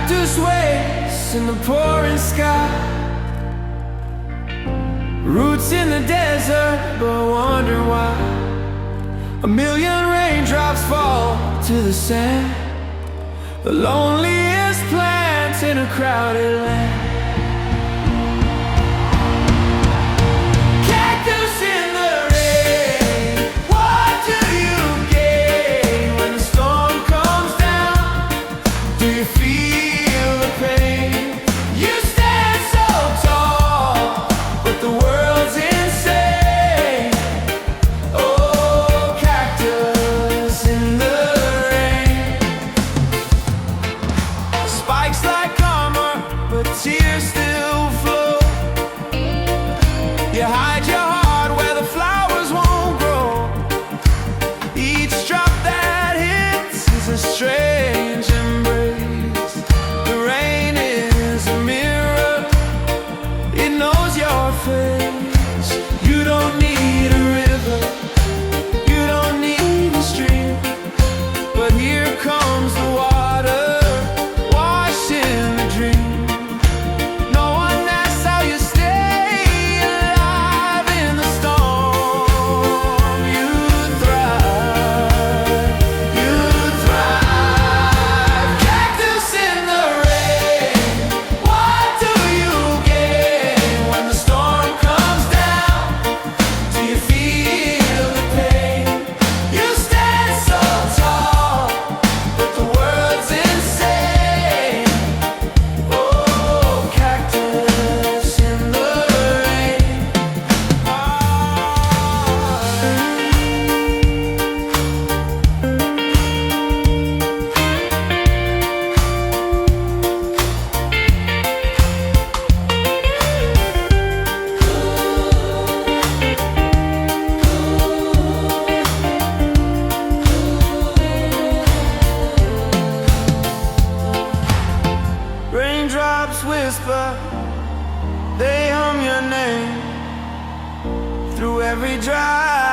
Cactus waves in the pouring sky, roots in the desert, but wonder why a million raindrops fall to the sand, the loneliest plant in a crowded land. Tears still flow. You hide your heart where the flowers won't grow. Each drop that hits is a strange embrace. The rain is a mirror, it knows your face. You don't need a river, you don't need a stream, but here comes the water, washing the dream. Raindrops whisper, they hum your name through every dry